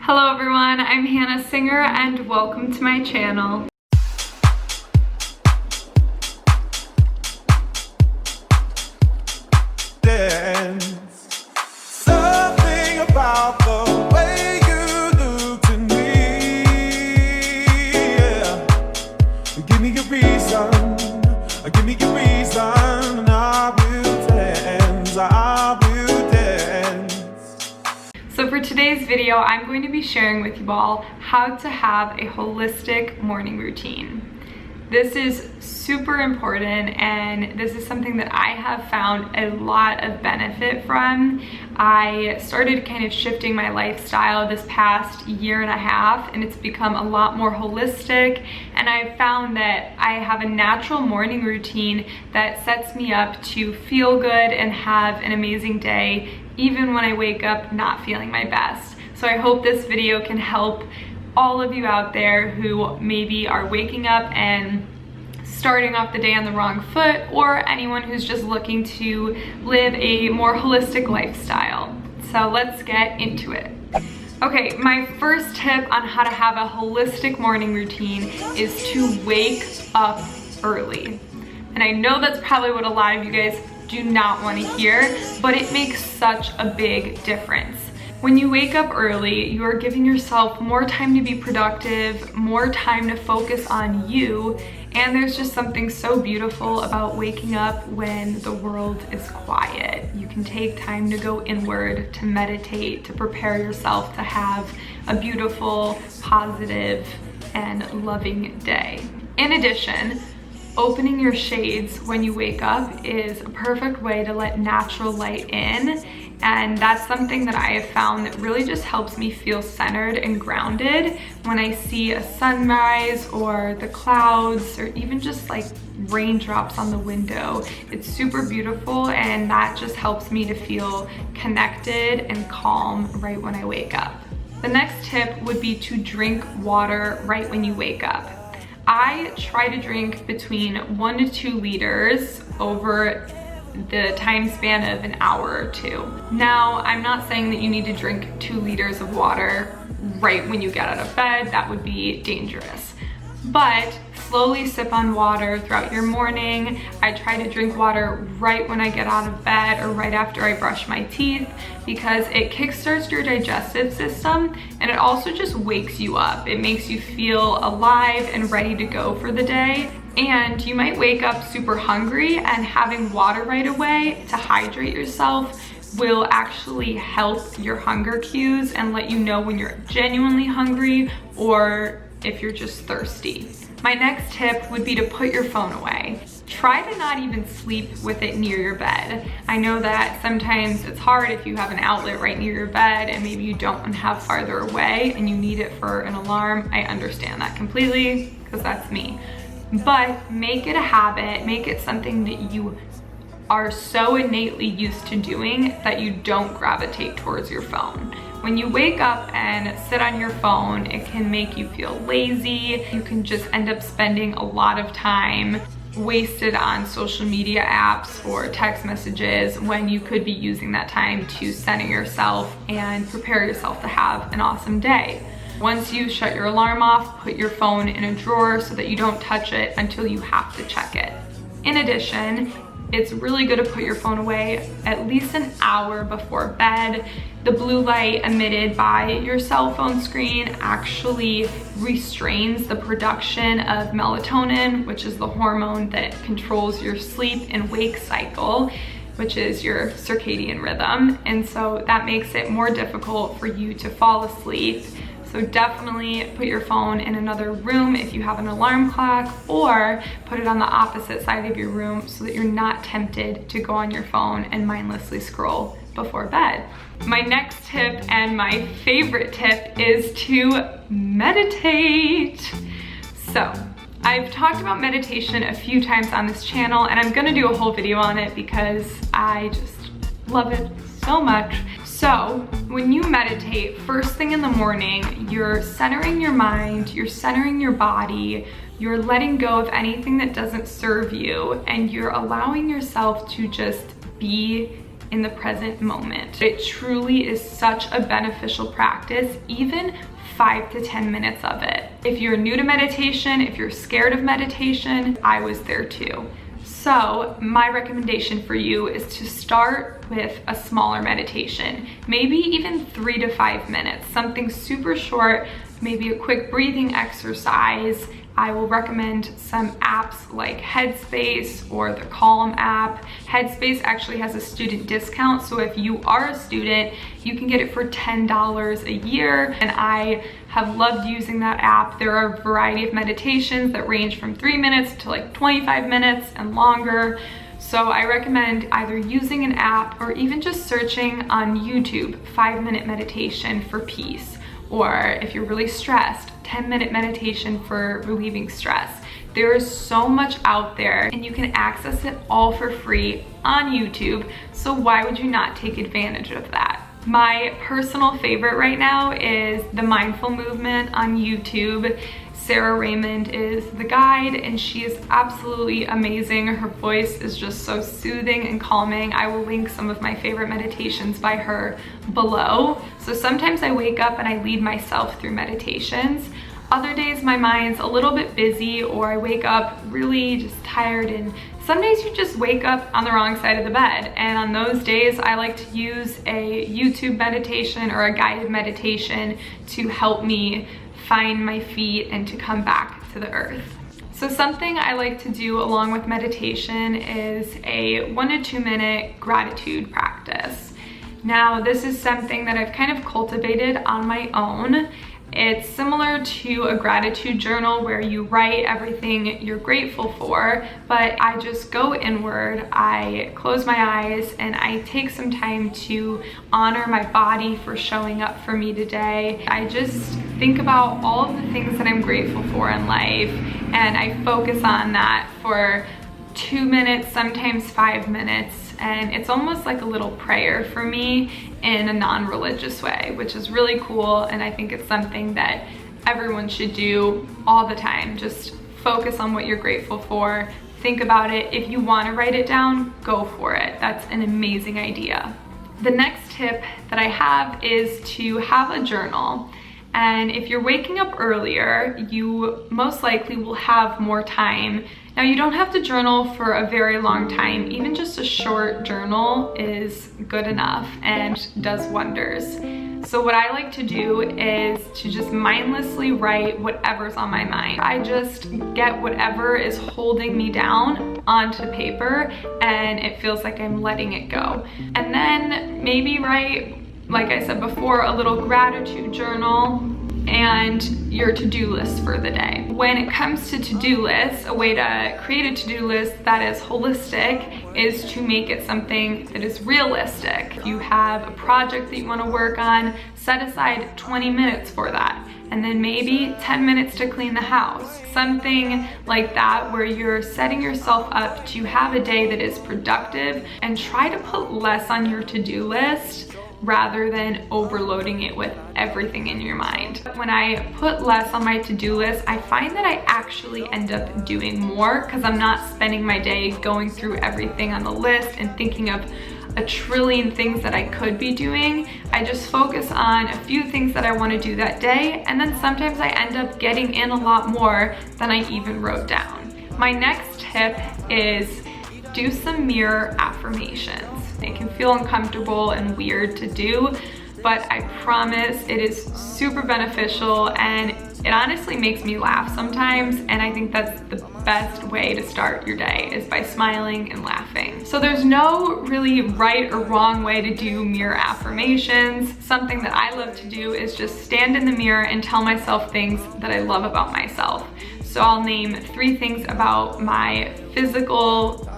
Hello everyone, I'm Hannah Singer and welcome to my channel. Something about the way you look to me, yeah. Give me a reason, give me a reason, and I will dance, I will dance. So for today's video, I'm going to be sharing with you all how to have a holistic morning routine. This is super important and this is something that I have found a lot of benefit from. I started kind of shifting my lifestyle this past year and a half and it's become a lot more holistic, and I've found that I have a natural morning routine that sets me up to feel good and have an amazing day even when I wake up not feeling my best. So I hope this video can help all of you out there who maybe are waking up and starting off the day on the wrong foot, or anyone who's just looking to live a more holistic lifestyle. So let's get into it. Okay, my first tip on how to have a holistic morning routine is to wake up early. And I know that's probably what a lot of you guys do not want to hear, but it makes such a big difference. When you wake up early, you are giving yourself more time to be productive, more time to focus on you, and there's just something so beautiful about waking up when the world is quiet. You can take time to go inward, to meditate, to prepare yourself to have a beautiful, positive, and loving day. In addition, opening your shades when you wake up is a perfect way to let natural light in, and that's something that I have found that really just helps me feel centered and grounded when I see a sunrise or the clouds or even just like raindrops on the window. It's super beautiful and that just helps me to feel connected and calm right when I wake up. The next tip would be to drink water right when you wake up. I try to drink between 1 to 2 liters over the time span of an hour or 2. Now, I'm not saying that you need to drink 2 liters of water right when you get out of bed. That would be dangerous. But slowly sip on water throughout your morning. I try to drink water right when I get out of bed or right after I brush my teeth, because it kickstarts your digestive system and it also just wakes you up. It makes you feel alive and ready to go for the day. And you might wake up super hungry, and having water right away to hydrate yourself will actually help your hunger cues and let you know when you're genuinely hungry or if you're just thirsty. My next tip would be to put your phone away. Try to not even sleep with it near your bed. I know that sometimes it's hard if you have an outlet right near your bed and maybe you don't have farther away and you need it for an alarm. I understand that completely, because that's me. But make it a habit, make it something that you are so innately used to doing that you don't gravitate towards your phone. When you wake up and sit on your phone, it can make you feel lazy. You can just end up spending a lot of time wasted on social media apps or text messages when you could be using that time to center yourself and prepare yourself to have an awesome day. Once you shut your alarm off, put your phone in a drawer so that you don't touch it until you have to check it. In addition, it's really good to put your phone away at least an hour before bed. The blue light emitted by your cell phone screen actually restrains the production of melatonin, which is the hormone that controls your sleep and wake cycle, which is your circadian rhythm. And so that makes it more difficult for you to fall asleep. So definitely put your phone in another room if you have an alarm clock, or put it on the opposite side of your room so that you're not tempted to go on your phone and mindlessly scroll before bed. My next tip and my favorite tip is to meditate. So I've talked about meditation a few times on this channel, and I'm gonna do a whole video on it because I just love it so much. So when you meditate first thing in the morning, you're centering your mind, you're centering your body, you're letting go of anything that doesn't serve you, and you're allowing yourself to just be in the present moment. It truly is such a beneficial practice, even 5 to 10 minutes of it. If you're new to meditation, if you're scared of meditation, I was there too. So my recommendation for you is to start with a smaller meditation, maybe even 3 to 5 minutes, something super short, maybe a quick breathing exercise. I will recommend some apps like Headspace or the Calm app. Headspace actually has a student discount, so if you are a student, you can get it for $10 a year, and I have loved using that app. There are a variety of meditations that range from 3 minutes to like 25 minutes and longer. So I recommend either using an app or even just searching on YouTube, 5-minute meditation for peace. Or if you're really stressed, 10-minute meditation for relieving stress. There is so much out there and you can access it all for free on YouTube. So why would you not take advantage of that? My personal favorite right now is the Mindful Movement on YouTube. Sarah Raymond is the guide and she is absolutely amazing. Her voice is just so soothing and calming. I will link some of my favorite meditations by her below. So sometimes I wake up and I lead myself through meditations. Other days my mind's a little bit busy, or I wake up really just tired, and some days you just wake up on the wrong side of the bed. And on those days I like to use a YouTube meditation or a guided meditation to help me find my feet and to come back to the earth. So something I like to do along with meditation is a 1 to 2 minute gratitude practice. Now, this is something that I've kind of cultivated on my own. It's similar to a gratitude journal where you write everything you're grateful for, but I just go inward. I close my eyes and I take some time to honor my body for showing up for me today. I just think about all of the things that I'm grateful for in life, and I focus on that for 2 minutes, sometimes 5 minutes. And it's almost like a little prayer for me in a non-religious way, which is really cool. And I think it's something that everyone should do all the time. Just focus on what you're grateful for. Think about it. If you want to write it down, go for it. That's an amazing idea. The next tip that I have is to have a journal. And if you're waking up earlier, you most likely will have more time. Now, you don't have to journal for a very long time. Even just a short journal is good enough and does wonders. So what I like to do is to just mindlessly write whatever's on my mind. I just get whatever is holding me down onto paper, and it feels like I'm letting it go. And then maybe write, like I said before, a little gratitude journal and your to-do list for the day. When it comes to to-do lists, a way to create a to-do list that is holistic is to make it something that is realistic. If you have a project that you want to work on, set aside 20 minutes for that, and then maybe 10 minutes to clean the house. Something like that, where you're setting yourself up to have a day that is productive, and try to put less on your to-do list rather than overloading it with everything in your mind. When I put less on my to-do list, I find that I actually end up doing more because I'm not spending my day going through everything on the list and thinking of a trillion things that I could be doing. I just focus on a few things that I want to do that day, and then sometimes I end up getting in a lot more than I even wrote down. My next tip is do some mirror affirmations. It can feel uncomfortable and weird to do, but I promise it is super beneficial, and it honestly makes me laugh sometimes, and I think that's the best way to start your day, is by smiling and laughing. So there's no really right or wrong way to do mirror affirmations. Something that I love to do is just stand in the mirror and tell myself things that I love about myself. So I'll name 3 things about my physical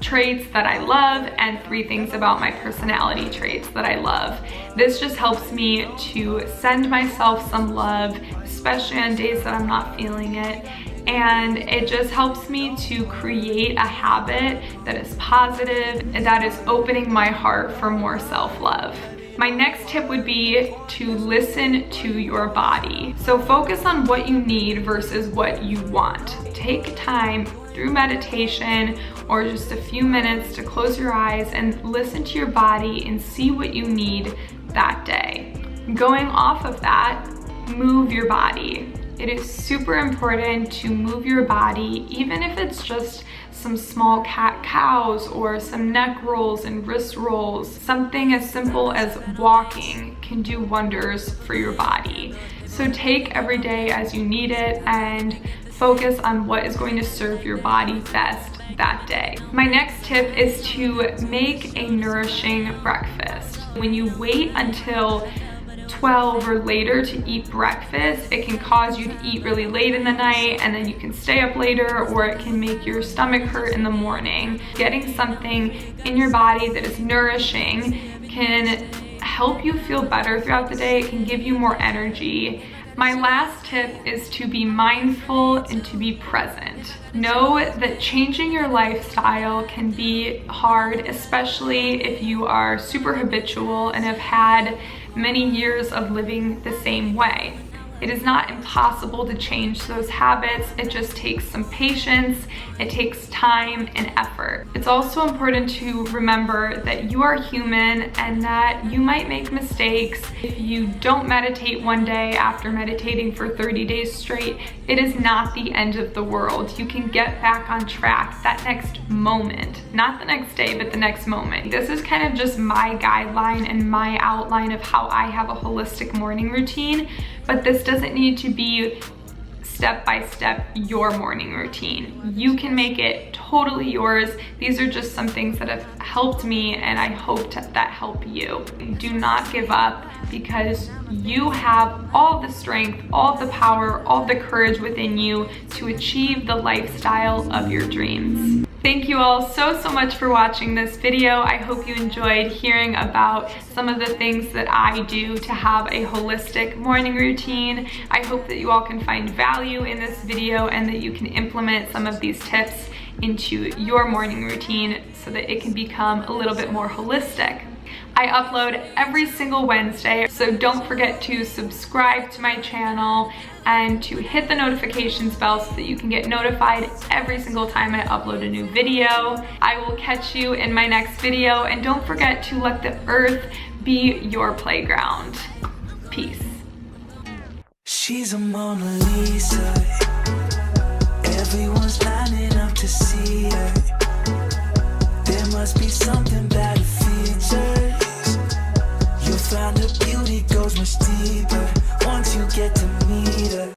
traits that I love and 3 things about my personality traits that I love. This just helps me to send myself some love, especially on days that I'm not feeling it. And it just helps me to create a habit that is positive and that is opening my heart for more self-love. My next tip would be to listen to your body. So focus on what you need versus what you want. Take time through meditation or just a few minutes to close your eyes and listen to your body and see what you need that day. Going off of that, move your body. It is super important to move your body, even if it's just some small cat-cows or some neck rolls and wrist rolls. Something as simple as walking can do wonders for your body. So take every day as you need it and focus on what is going to serve your body best that day. My next tip is to make a nourishing breakfast. When you wait until 12 or later to eat breakfast, it can cause you to eat really late in the night and then you can stay up later, or it can make your stomach hurt in the morning. Getting something in your body that is nourishing can help you feel better throughout the day. It can give you more energy. My last tip is to be mindful and to be present. Know that changing your lifestyle can be hard, especially if you are super habitual and have had many years of living the same way. It is not impossible to change those habits. It just takes some patience, it takes time and effort. It's also important to remember that you are human and that you might make mistakes. If you don't meditate one day after meditating for 30 days straight, it is not the end of the world. You can get back on track that next moment. Not the next day, but the next moment. This is kind of just my guideline and my outline of how I have a holistic morning routine, but this doesn't need to be step by step your morning routine. You can make it totally yours. These are just some things that have helped me and I hope that help you. Do not give up, because you have all the strength, all the power, all the courage within you to achieve the lifestyle of your dreams. Thank you all so much for watching this video. I hope you enjoyed hearing about some of the things that I do to have a holistic morning routine. I hope that you all can find value in this video and that you can implement some of these tips into your morning routine so that it can become a little bit more holistic. I upload every single Wednesday, so don't forget to subscribe to my channel and to hit the notifications bell so that you can get notified every single time I upload a new video. I will catch you in my next video, and don't forget to let the earth be your playground. Peace. She's a Mona Lisa. Everyone's lining up to see her. There must be something about her features. You'll find her beauty goes much deeper once you get to meet her.